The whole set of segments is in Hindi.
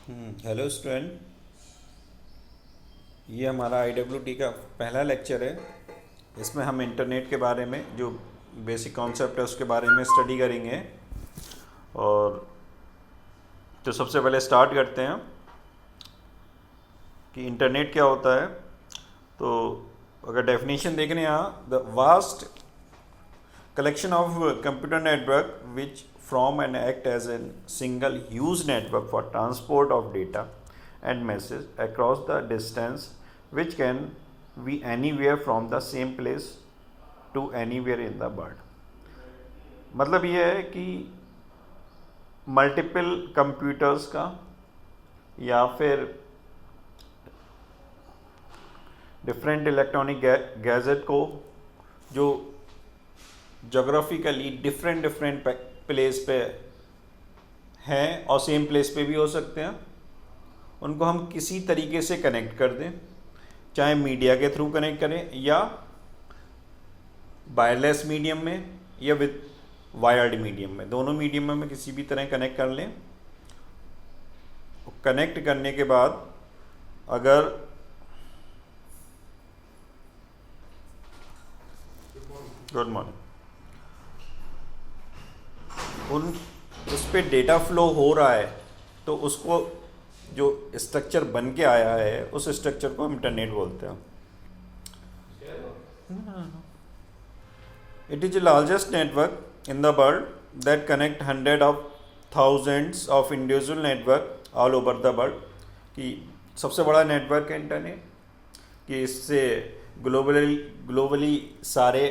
Hello student. ये हमारा IWT का पहला लेक्चर है। इसमें हम इंटरनेट के बारे में जो बेसिक कॉन्सेप्ट है उसके बारे में स्टडी करेंगे। और तो सबसे पहले स्टार्ट करते हैं कि इंटरनेट क्या होता है। तो अगर डेफिनेशन देख रहे हैं यहाँ, the vast collection of computer network which from and act as a single use network for transport of data and message across the distance, which can be anywhere from the same place to anywhere in the world। मतलब ये है कि मल्टीपल कंप्यूटर्स का या फिर डिफरेंट इलेक्ट्रॉनिक गैजेट को जो जोग्राफिकली डिफरेंट डिफरेंट प्लेस पे हैं और सेम प्लेस पे भी हो सकते हैं, उनको हम किसी तरीके से कनेक्ट कर दें, चाहे मीडिया के थ्रू कनेक्ट करें या वायरलेस मीडियम में या विद वायर्ड मीडियम में, दोनों मीडियम में किसी भी तरह कनेक्ट कर लें। कनेक्ट करने के बाद अगर गुड मॉर्निंग उन उस पर डेटा फ्लो हो रहा है तो उसको जो स्ट्रक्चर बन के आया है उस स्ट्रक्चर को हम इंटरनेट बोलते हैं। It is the largest network in the world that connect hundred of thousands of individual network all over the world. कि सबसे बड़ा नेटवर्क है इंटरनेट, कि इससे ग्लोबली सारे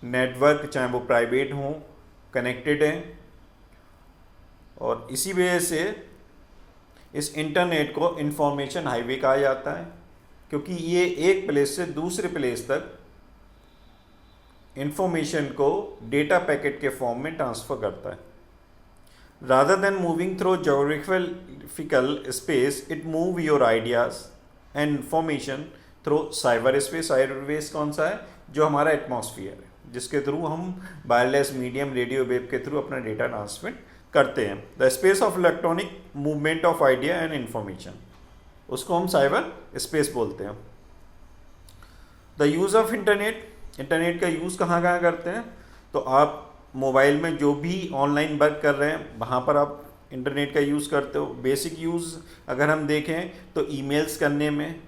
नेटवर्क, चाहे वो प्राइवेट हों, कनेक्टेड हैं। और इसी वजह से इस इंटरनेट को इंफॉर्मेशन हाईवे कहा जाता है, क्योंकि ये एक प्लेस से दूसरे प्लेस तक इंफॉर्मेशन को डेटा पैकेट के फॉर्म में ट्रांसफ़र करता है। Rather than moving through geographical space, it move your ideas and information through cyber space. Cyber space कौन सा है? जो हमारा एटमॉस्फेयर है, जिसके थ्रू हम वायरलेस मीडियम, रेडियो वेव के थ्रू अपना डेटा ट्रांसमिट करते हैं। The space of electronic movement of idea and information, उसको हम साइबर स्पेस बोलते हैं। The use of internet, internet का यूज़ कहाँ कहाँ करते हैं? तो आप मोबाइल में जो भी ऑनलाइन वर्क कर रहे हैं वहाँ पर आप इंटरनेट का यूज़ करते हो। बेसिक यूज़ अगर हम देखें तो ईमेल्स करने में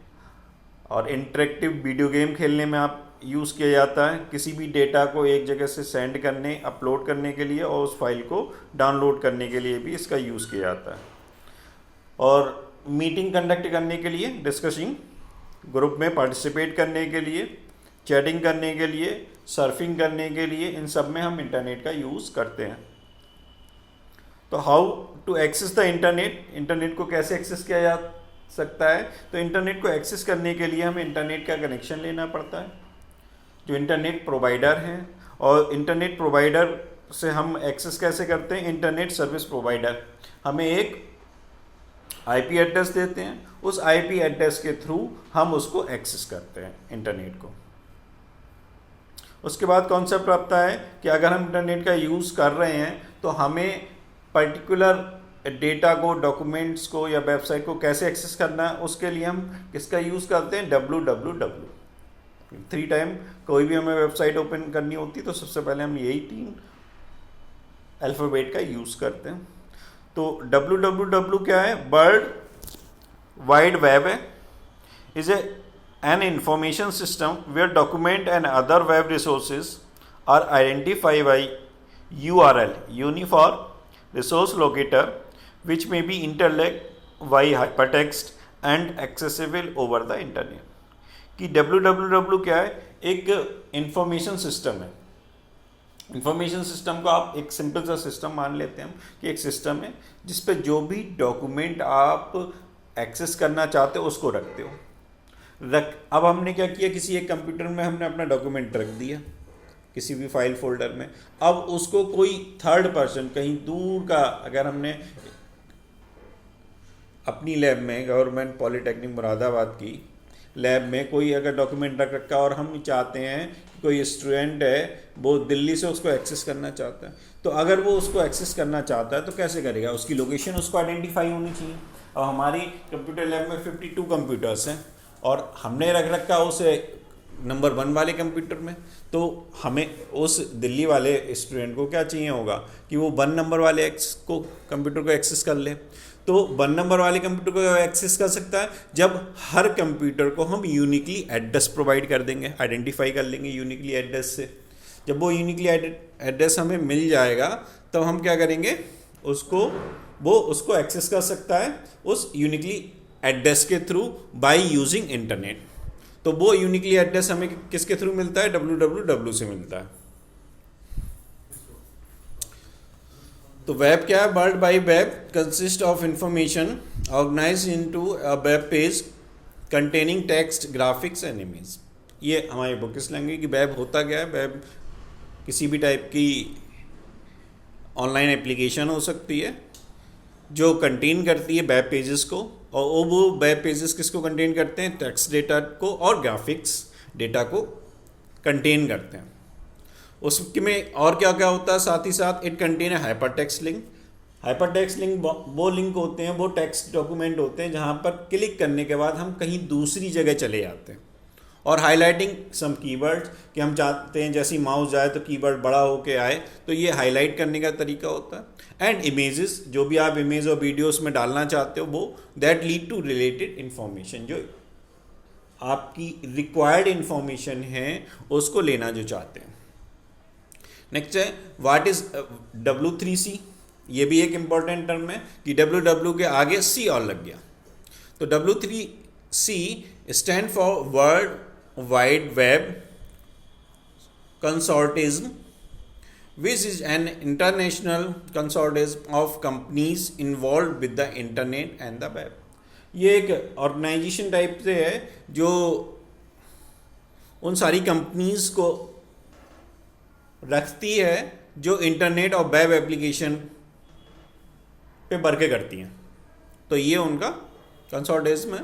और इंटरेक्टिव वीडियो गेम खेलने में आप यूज़ किया जाता है। किसी भी डेटा को एक जगह से सेंड करने, अपलोड करने के लिए और उस फाइल को डाउनलोड करने के लिए भी इसका यूज़ किया जाता है। और मीटिंग कंडक्ट करने के लिए, डिस्कसिंग ग्रुप में पार्टिसिपेट करने के लिए, चैटिंग करने के लिए, सर्फिंग करने के लिए, इन सब में हम इंटरनेट का यूज़ करते हैं। तो how to access the internet, internet को कैसे एक्सेस किया जा सकता है? तो इंटरनेट को एक्सेस करने के लिए हमें इंटरनेट का कनेक्शन लेना पड़ता है जो इंटरनेट प्रोवाइडर हैं। और इंटरनेट प्रोवाइडर से हम एक्सेस कैसे करते हैं? इंटरनेट सर्विस प्रोवाइडर हमें एक आईपी एड्रेस देते हैं, उस आईपी एड्रेस के थ्रू हम उसको एक्सेस करते हैं इंटरनेट को। उसके बाद कॉन्सेप्ट आता है कि अगर हम इंटरनेट का यूज़ कर रहे हैं तो हमें पर्टिकुलर डेटा को, डॉक्यूमेंट्स को या वेबसाइट को कैसे एक्सेस करना है। उसके लिए हम किसका यूज़ करते हैं? www। 3 टाइम कोई भी हमें वेबसाइट ओपन करनी होती तो सबसे पहले हम यही 3 अल्फ़ाबेट का यूज़ करते हैं। तो www क्या है? वर्ल्ड वाइड वेब है, is an information system where document and other web resources are identify by URL, uniform resource locator, which may be interlinked by hypertext and accessible over the internet। कि www क्या है? एक इंफॉर्मेशन सिस्टम है। इंफॉर्मेशन सिस्टम को आप एक सिंपल सा सिस्टम मान लेते हैं कि एक सिस्टम है जिस पे जो भी डॉक्यूमेंट आप एक्सेस करना चाहते हो उसको रखते हो। अब हमने क्या किया, किसी एक कंप्यूटर में हमने अपना डॉक्यूमेंट रख दिया किसी भी फाइल फोल्डर में। अब उसको कोई थर्ड पर्सन कहीं दूर का, अगर हमने अपनी लैब में, गवर्नमेंट पॉलिटेक्निक मुरादाबाद की, लैब में कोई अगर डॉक्यूमेंट रख रखा है और हम चाहते हैं कि कोई स्टूडेंट है वो दिल्ली से उसको एक्सेस करना चाहता है, तो अगर वो उसको एक्सेस करना चाहता है तो कैसे करेगा? उसकी लोकेशन उसको आइडेंटिफाई होनी चाहिए। और हमारी कंप्यूटर लैब में 52 कंप्यूटर्स हैं और हमने रख रखा उसे नंबर 1 वाले कंप्यूटर में, तो हमें उस दिल्ली वाले स्टूडेंट को क्या चाहिए होगा कि वो 1 नंबर वाले कंप्यूटर को एक्सेस कर ले। तो 1 नंबर वाले कंप्यूटर को एक्सेस कर सकता है जब हर कंप्यूटर को हम यूनिकली एड्रेस प्रोवाइड कर देंगे, आइडेंटिफाई कर लेंगे यूनिकली एड्रेस से। जब वो यूनिकली एड्रेस हमें मिल जाएगा तब हम क्या करेंगे, वो उसको एक्सेस कर सकता है उस यूनिकली एड्रेस के थ्रू बाय यूजिंग इंटरनेट। तो वो यूनिकली एड्रेस हमें किसके थ्रू मिलता है? www से मिलता है। तो वेब क्या है? World wide web consist of information organised into a web page containing text, graphics and image. ये हमारी बुक इस लैंग्वेज की वेब होता क्या है? वेब किसी भी टाइप की ऑनलाइन एप्लीकेशन हो सकती है जो कंटेन करती है वेब पेजेस को, और वो वेब पेजेस किसको कंटेन करते हैं? टेक्स्ट डेटा को और ग्राफिक्स डेटा को कंटेन करते हैं। उसमें और क्या क्या होता है साथ ही साथ? इट कंटेन है hyper text link. Hyper text link वो लिंक होते हैं, वो टेक्स्ट डॉक्यूमेंट होते हैं जहाँ पर क्लिक करने के बाद हम कहीं दूसरी जगह चले जाते हैं। और हाईलाइटिंग सम कीवर्ड्स, कि हम चाहते हैं जैसे ही माउस जाए तो कीवर्ड बड़ा होके आए, तो ये हाईलाइट करने का तरीका होता है। एंड इमेजेस, जो भी आप इमेज और वीडियोस में डालना चाहते हो वो that lead to related information, जो आपकी रिक्वायर्ड इंफॉर्मेशन है उसको लेना जो चाहते हैं। नेक्स्ट है व्हाट इज W3C। ये भी एक इम्पॉर्टेंट टर्म है कि WW के आगे C और लग गया। तो W3C stand for world wide web consortium, which is an international consortium of companies involved with the internet and the web। ये एक ऑर्गेनाइजेशन टाइप से है जो उन सारी कंपनीज को रखती है जो इंटरनेट और वेब एप्लीकेशन पे वर्क करती हैं। तो ये उनका कंसोर्टिज्म है।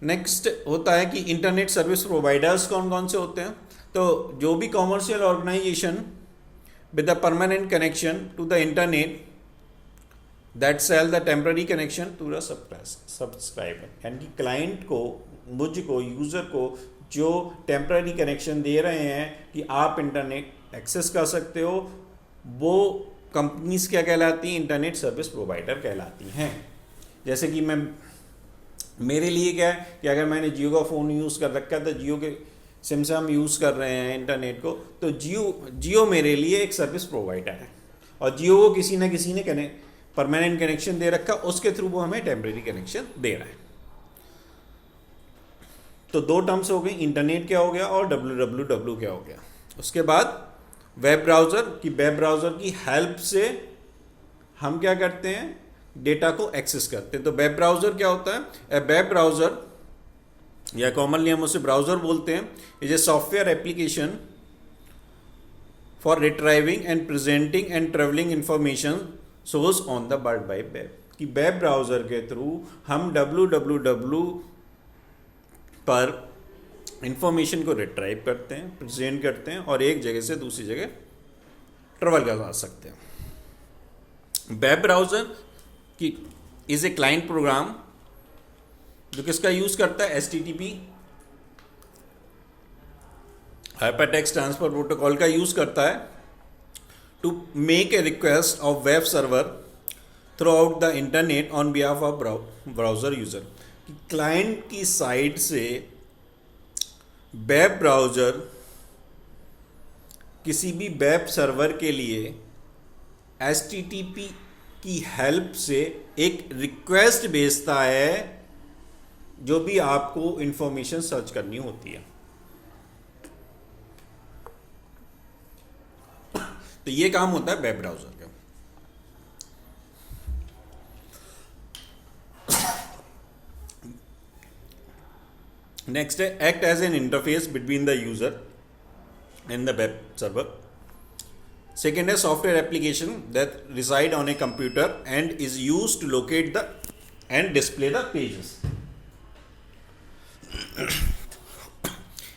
नेक्स्ट होता है कि इंटरनेट सर्विस प्रोवाइडर्स कौन कौन से होते हैं? तो जो भी commercial organisation with a permanent connection to the internet that sell the temporary connection to the subscriber, यानी कि क्लाइंट को, मुझको, यूज़र को जो टेम्पररी कनेक्शन दे रहे हैं कि आप इंटरनेट एक्सेस कर सकते हो, वो कंपनीज क्या कहलाती हैं? इंटरनेट सर्विस प्रोवाइडर कहलाती हैं। जैसे कि मेरे लिए क्या है कि अगर मैंने जियो का फ़ोन यूज़ कर रखा है तो जियो के सिम से हम यूज़ कर रहे हैं इंटरनेट को, तो जियो मेरे लिए एक सर्विस प्रोवाइडर है और जियो को किसी न किसी ने परमानेंट कनेक्शन दे रखा, उसके थ्रू वो हमें टेम्परेरी कनेक्शन दे रहा है। तो 2 टर्म्स हो गई, इंटरनेट क्या हो गया और www क्या हो गया। उसके बाद वेब ब्राउज़र, कि वेब ब्राउज़र की हेल्प से हम क्या करते हैं? डेटा को एक्सेस करते हैं। तो वेब ब्राउज़र क्या होता है? ए वेब ब्राउज़र, या कॉमनली हम उसे ब्राउज़र बोलते हैं, is a software application for retrieving and presenting and travelling information source on the world wide web. कि वेब ब्राउज़र के थ्रू हम www पर इंफॉर्मेशन को रिट्राइव करते हैं, प्रेजेंट करते हैं और एक जगह से दूसरी जगह ट्रेवल कर सकते हैं। वेब ब्राउज़र की इज़ ए क्लाइंट प्रोग्राम जो किसका यूज़ करता है? HTTP हाइपरटेक्स्ट ट्रांसफर प्रोटोकॉल का यूज़ करता है to make a request of web server throughout the internet on behalf of browser user. Client की साइड से वेब ब्राउज़र किसी भी वेब सर्वर के लिए HTTP की हेल्प से एक रिक्वेस्ट भेजता है जो भी आपको इंफॉर्मेशन सर्च करनी होती है। तो ये काम होता है वेब ब्राउज़र का। नेक्स्ट है act as an interface between the user and the web server. Second है software application that reside on a computer and is used to locate the and display the pages.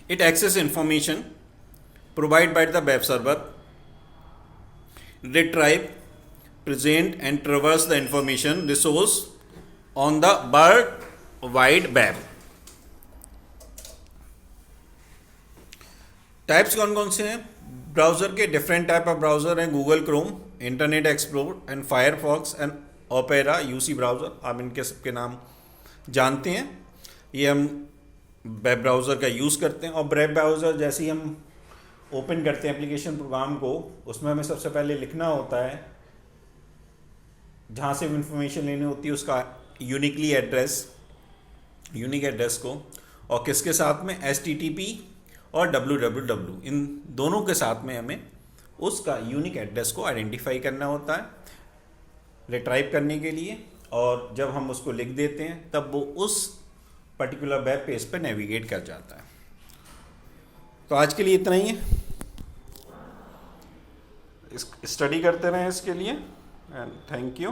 It access information provided by the web server, retrieve, present and traverse the information resource on the World Wide Web. Types कौन कौन से हैं ब्राउज़र के? डिफरेंट टाइप ऑफ ब्राउज़र हैं, Google Chrome, internet explore and Firefox and opera, UC browser. आप इनके सबके नाम जानते हैं। ये हम वेब ब्राउज़र का यूज़ करते हैं। और वेब ब्राउज़र जैसे ही हम ओपन करते हैं एप्लीकेशन प्रोग्राम को, उसमें हमें सबसे पहले लिखना होता है, जहाँ से इंफॉर्मेशन लेनी होती है उसका यूनिक एड्रेस को, और किसके साथ में, HTTP और www, इन दोनों के साथ में हमें उसका यूनिक एड्रेस को आइडेंटिफाई करना होता है रिट्राइव करने के लिए। और जब हम उसको लिख देते हैं तब वो उस पर्टिकुलर वेब पेज पर नेविगेट कर जाता है। तो आज के लिए इतना ही है। स्टडी करते रहें इसके लिए, एंड थैंक यू।